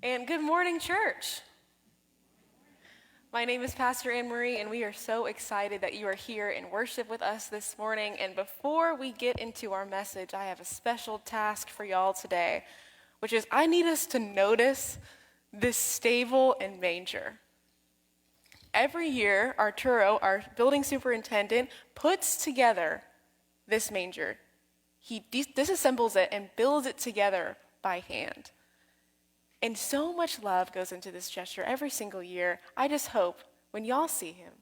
And good morning, church. My name is Pastor Anne Marie, and we are so excited that you are here in worship with us this morning. And before we get into our message, I have a special task for y'all today, which is I need us to notice this stable and manger. Every year, Arturo, our building superintendent, puts together this manger. He disassembles it and builds it together by hand. And so much love goes into this gesture every single year. I just hope when y'all see him,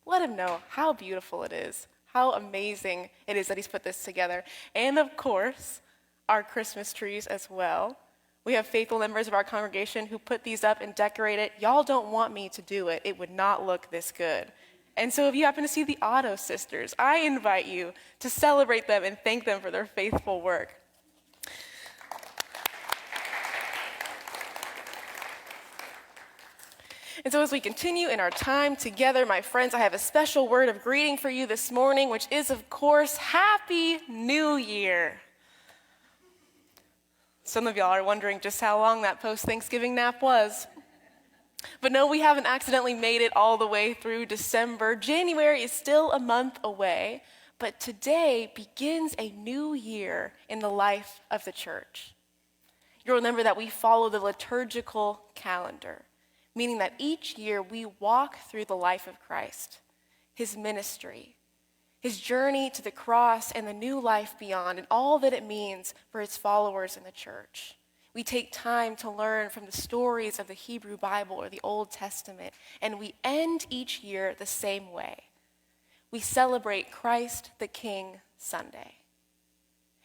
let him know how beautiful it is, how amazing it is that he's put this together. And of course, our Christmas trees as well. We have faithful members of our congregation who put these up and decorate it. Y'all don't want me to do it. It would not look this good. And so if you happen to see the Otto sisters, I invite you to celebrate them and thank them for their faithful work. And so as we continue in our time together, my friends, I have a special word of greeting for you this morning, which is, of course, Happy New Year. Some of y'all are wondering just how long that post-Thanksgiving nap was. But no, we haven't accidentally made it all the way through December. January is still a month away, but today begins a new year in the life of the church. You'll remember that we follow the liturgical calendar, meaning that each year we walk through the life of Christ, his ministry, his journey to the cross and the new life beyond, and all that it means for his followers in the church. We take time to learn from the stories of the Hebrew Bible or the Old Testament, and we end each year the same way. We celebrate Christ the King Sunday.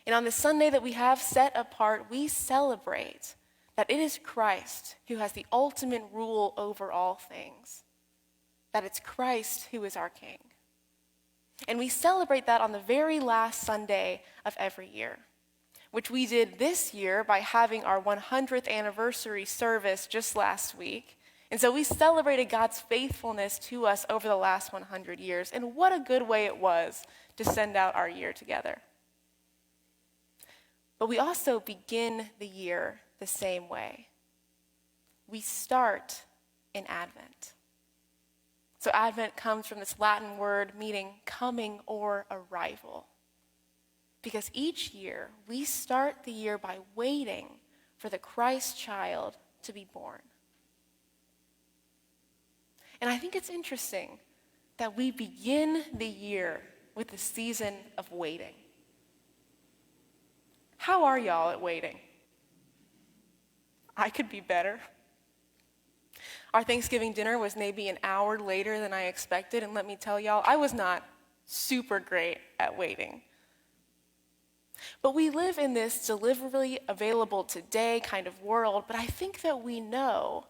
And on the Sunday that we have set apart, we celebrate that it is Christ who has the ultimate rule over all things, that it's Christ who is our King. And we celebrate that on the very last Sunday of every year, which we did this year by having our 100th anniversary service just last week. And so we celebrated God's faithfulness to us over the last 100 years, and what a good way it was to send out our year together. But we also begin the year the same way. We start in Advent. So Advent comes from this Latin word meaning coming or arrival. Because each year we start the year by waiting for the Christ child to be born. And I think it's interesting that we begin the year with the season of waiting. How are y'all at waiting? I could be better. Our Thanksgiving dinner was maybe an hour later than I expected, and let me tell y'all, I was not super great at waiting. But we live in this delivery available today kind of world, but I think that we know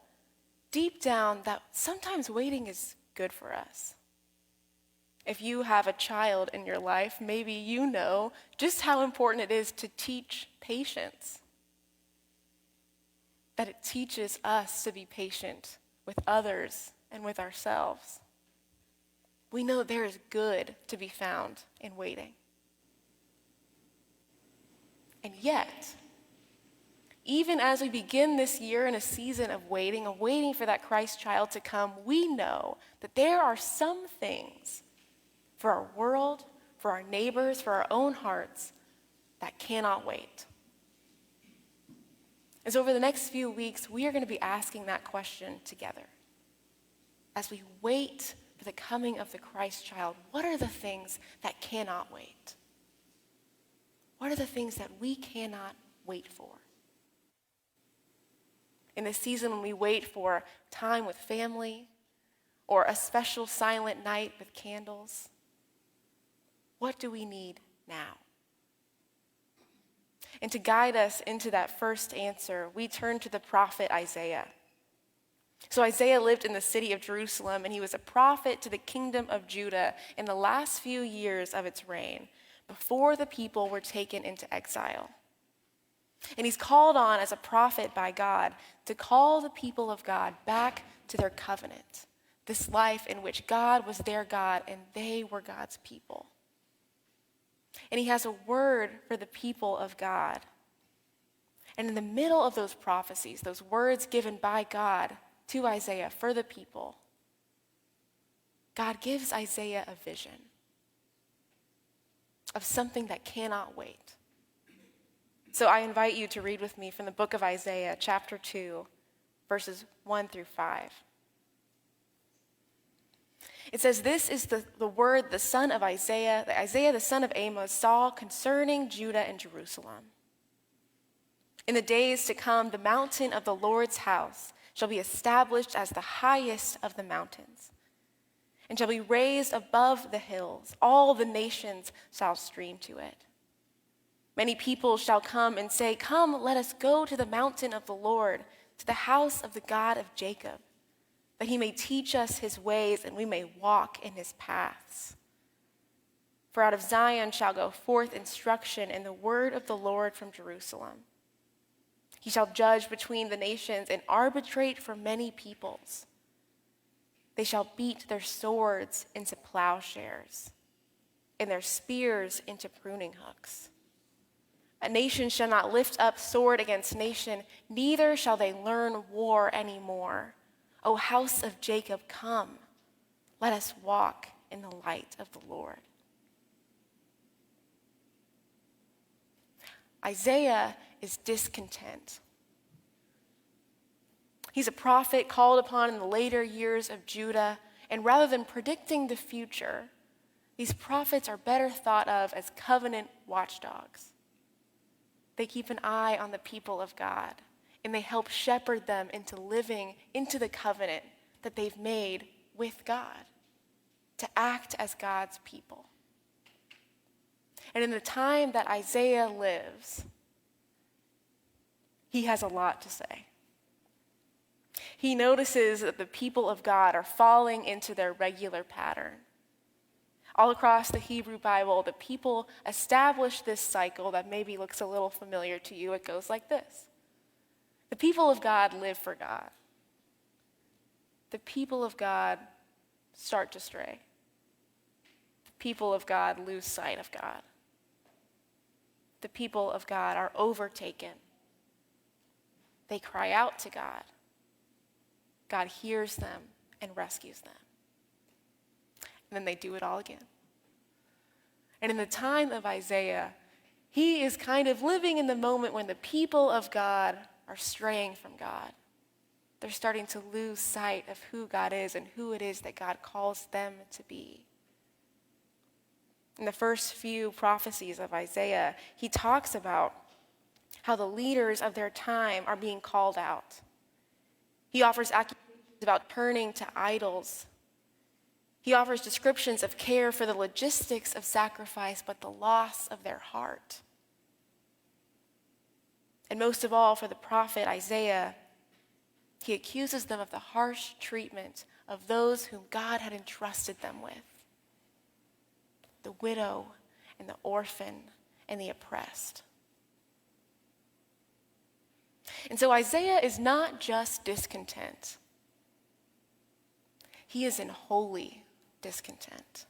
deep down that sometimes waiting is good for us. If you have a child in your life, maybe you know just how important it is to teach patience. That it teaches us to be patient with others and with ourselves. We know there is good to be found in waiting. And yet, even as we begin this year in a season of waiting for that Christ child to come, we know that there are some things for our world, for our neighbors, for our own hearts that cannot wait. And so over the next few weeks, we are going to be asking that question together. As we wait for the coming of the Christ child, what are the things that cannot wait? What are the things that we cannot wait for? In the season when we wait for time with family or a special silent night with candles, what do we need now? And to guide us into that first answer, we turn to the prophet Isaiah. So Isaiah lived in the city of Jerusalem, and he was a prophet to the kingdom of Judah in the last few years of its reign, before the people were taken into exile. And he's called on as a prophet by God to call the people of God back to their covenant, this life in which God was their God and they were God's people. And he has a word for the people of God. And in the middle of those prophecies, those words given by God to Isaiah for the people, God gives Isaiah a vision of something that cannot wait. So I invite you to read with me from the book of Isaiah, chapter 2, verses 1 through 5. It says, "This is the word the son of Isaiah, the son of Amos, saw concerning Judah and Jerusalem. In the days to come, the mountain of the Lord's house shall be established as the highest of the mountains, and shall be raised above the hills. All the nations shall stream to it. Many people shall come and say, 'Come, let us go to the mountain of the Lord, to the house of the God of Jacob, that he may teach us his ways and we may walk in his paths. For out of Zion shall go forth instruction and the word of the Lord from Jerusalem. He shall judge between the nations and arbitrate for many peoples. They shall beat their swords into plowshares and their spears into pruning hooks. A nation shall not lift up sword against nation, neither shall they learn war anymore. O house of Jacob, come, let us walk in the light of the Lord.'" Isaiah is discontent. He's a prophet called upon in the later years of Judah, and rather than predicting the future, these prophets are better thought of as covenant watchdogs. They keep an eye on the people of God, and they help shepherd them into living into the covenant that they've made with God, to act as God's people. And in the time that Isaiah lives, he has a lot to say. He notices that the people of God are falling into their regular pattern. All across the Hebrew Bible, the people establish this cycle that maybe looks a little familiar to you. It goes like this. The people of God live for God. The people of God start to stray. The people of God lose sight of God. The people of God are overtaken. They cry out to God. God hears them and rescues them. And then they do it all again. And in the time of Isaiah, he is kind of living in the moment when the people of God are straying from God. They're starting to lose sight of who God is and who it is that God calls them to be. In the first few prophecies of Isaiah, he talks about how the leaders of their time are being called out. He offers accusations about turning to idols. He offers descriptions of care for the logistics of sacrifice, but the loss of their heart. And most of all, for the prophet Isaiah, he accuses them of the harsh treatment of those whom God had entrusted them with: the widow and the orphan and the oppressed. And so Isaiah is not just discontent. He is in holy discontent.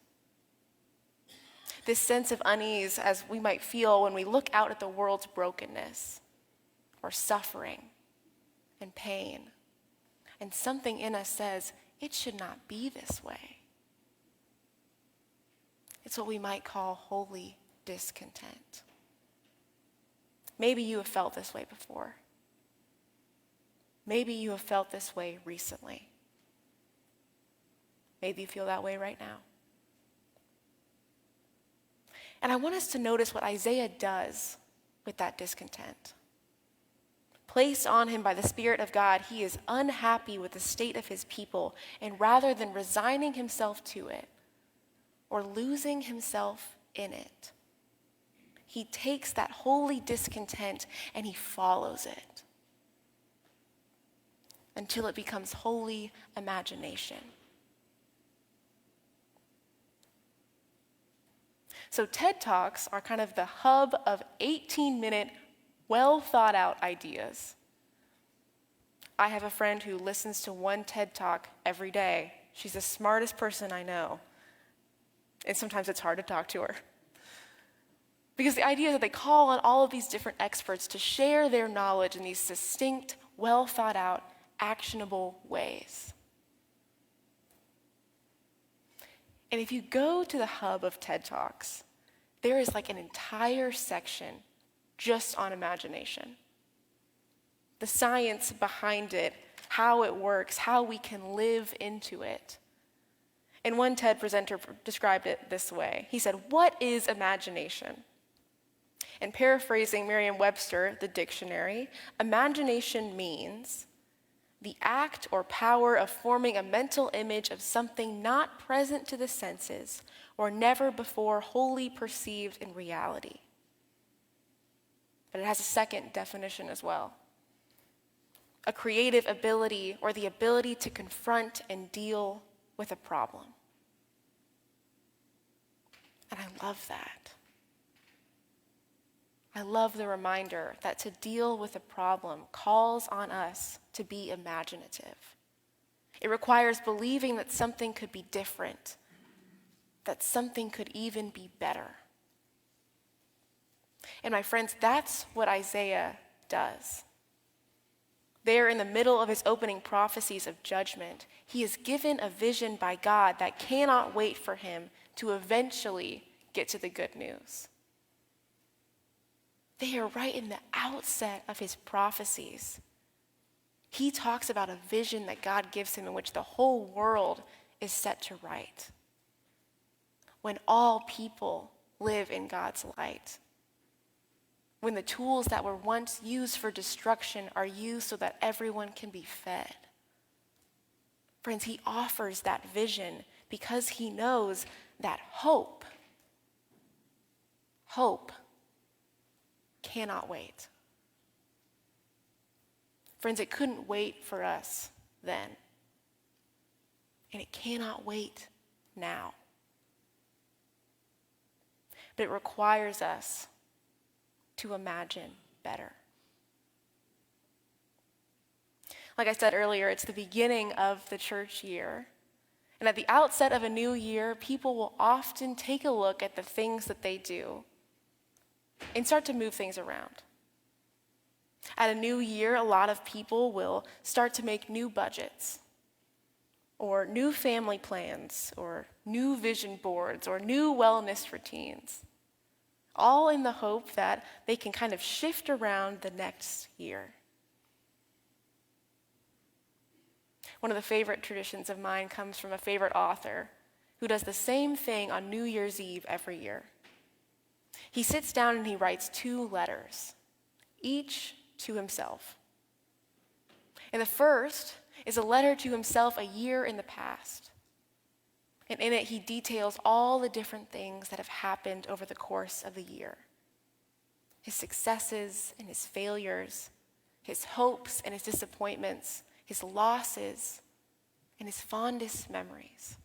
This sense of unease, as we might feel when we look out at the world's brokenness or suffering and pain, and something in us says, it should not be this way. It's what we might call holy discontent. Maybe you have felt this way before. Maybe you have felt this way recently. Maybe you feel that way right now. And I want us to notice what Isaiah does with that discontent. Placed on him by the Spirit of God, he is unhappy with the state of his people, and rather than resigning himself to it or losing himself in it, he takes that holy discontent and he follows it until it becomes holy imagination. So TED Talks are kind of the hub of 18-minute, well-thought-out ideas. I have a friend who listens to one TED Talk every day. She's the smartest person I know. And sometimes it's hard to talk to her. Because the idea is that they call on all of these different experts to share their knowledge in these distinct, well thought out, actionable ways. And if you go to the hub of TED Talks, there is like an entire section just on imagination. The science behind it, how it works, how we can live into it. And one TED presenter described it this way. He said, "What is imagination?" And paraphrasing Merriam-Webster, the dictionary, imagination means the act or power of forming a mental image of something not present to the senses or never before wholly perceived in reality. But it has a second definition as well. A creative ability or the ability to confront and deal with a problem. And I love that. I love the reminder that to deal with a problem calls on us to be imaginative. It requires believing that something could be different, that something could even be better. And my friends, that's what Isaiah does. There in the middle of his opening prophecies of judgment, he is given a vision by God that cannot wait for him to eventually get to the good news. They are right in the outset of his prophecies. He talks about a vision that God gives him in which the whole world is set to right. When all people live in God's light. When the tools that were once used for destruction are used so that everyone can be fed. Friends, he offers that vision because he knows that hope cannot wait. Friends, it couldn't wait for us then. And it cannot wait now. But it requires us to imagine better. Like I said earlier, it's the beginning of the church year. And at the outset of a new year, people will often take a look at the things that they do and start to move things around. At a new year, a lot of people will start to make new budgets, or new family plans, or new vision boards, or new wellness routines, all in the hope that they can kind of shift around the next year. One of the favorite traditions of mine comes from a favorite author who does the same thing on New Year's Eve every year. He sits down and he writes 2 letters, each to himself. And the first is a letter to himself a year in the past. And in it, he details all the different things that have happened over the course of the year. His successes and his failures, his hopes and his disappointments, his losses and his fondest memories.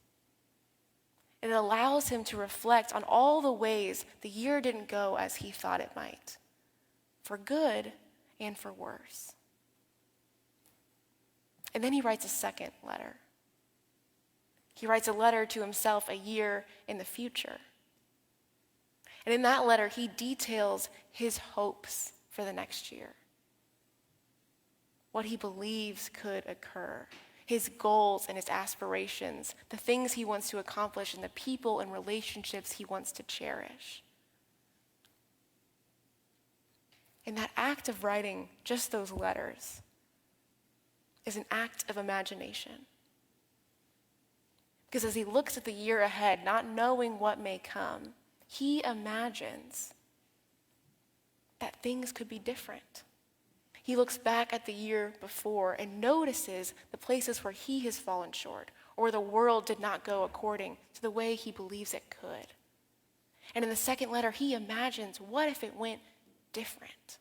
And it allows him to reflect on all the ways the year didn't go as he thought it might, for good and for worse. And then he writes a second letter. He writes a letter to himself a year in the future. And in that letter, he details his hopes for the next year, what he believes could occur, his goals and his aspirations, the things he wants to accomplish, and the people and relationships he wants to cherish. And that act of writing just those letters is an act of imagination. Because as he looks at the year ahead, not knowing what may come, he imagines that things could be different. He looks back at the year before and notices the places where he has fallen short, or where the world did not go according to the way he believes it could. And in the second letter, he imagines, what if it went different?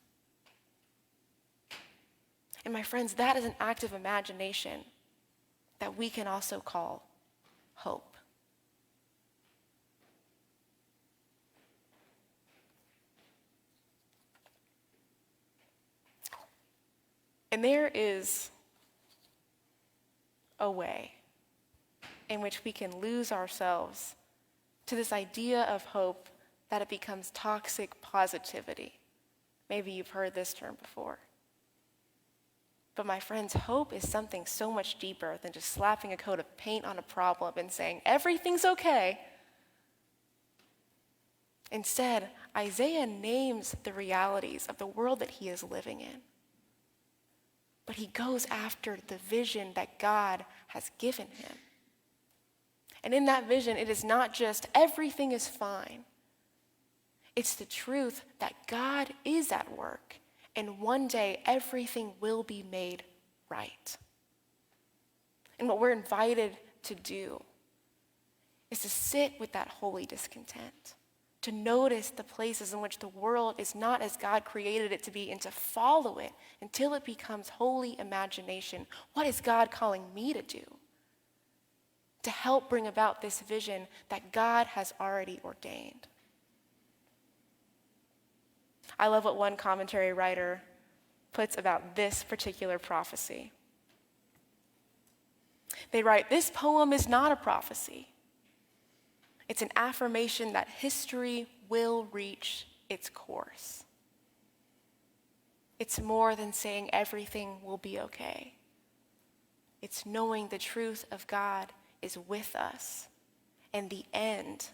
And my friends, that is an act of imagination that we can also call hope. And there is a way in which we can lose ourselves to this idea of hope that it becomes toxic positivity. Maybe you've heard this term before. But my friends, hope is something so much deeper than just slapping a coat of paint on a problem and saying, everything's okay. Instead, Isaiah names the realities of the world that he is living in. But he goes after the vision that God has given him. And in that vision, it is not just everything is fine. It's the truth that God is at work, and one day everything will be made right. And what we're invited to do is to sit with that holy discontent, to notice the places in which the world is not as God created it to be, and to follow it until it becomes holy imagination. What is God calling me to do? To help bring about this vision that God has already ordained. I love what one commentary writer puts about this particular prophecy. They write, "This poem is not a prophecy. It's an affirmation that history will reach its course. It's more than saying everything will be okay. It's knowing the truth of God is with us, and the end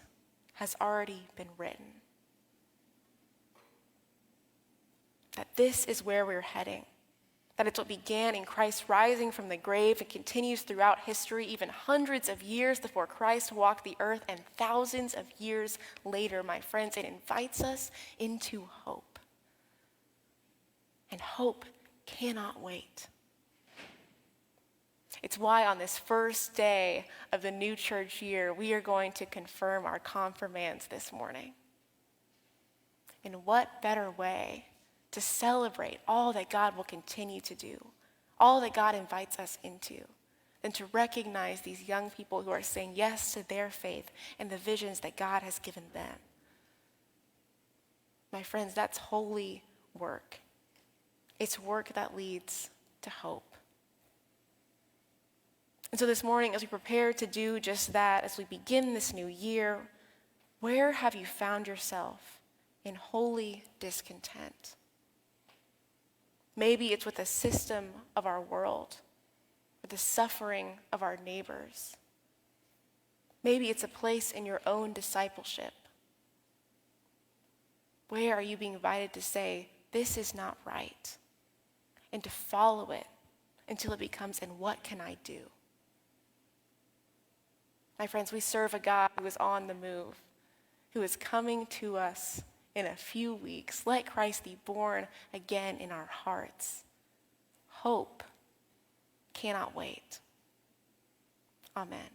has already been written. That this is where we're heading. That it's what began in Christ rising from the grave and continues throughout history, even hundreds of years before Christ walked the earth, and thousands of years later, my friends, it invites us into hope. And hope cannot wait. It's why on this first day of the new church year, we are going to confirm our confirmands this morning. In what better way to celebrate all that God will continue to do, all that God invites us into, than to recognize these young people who are saying yes to their faith and the visions that God has given them. My friends, that's holy work. It's work that leads to hope. And so this morning, as we prepare to do just that, as we begin this new year, where have you found yourself in holy discontent? Maybe it's with the system of our world, or the suffering of our neighbors. Maybe it's a place in your own discipleship. Where are you being invited to say, this is not right, and to follow it until it becomes, and what can I do? My friends, we serve a God who is on the move, who is coming to us in a few weeks. Let Christ be born again in our hearts. Hope cannot wait. Amen.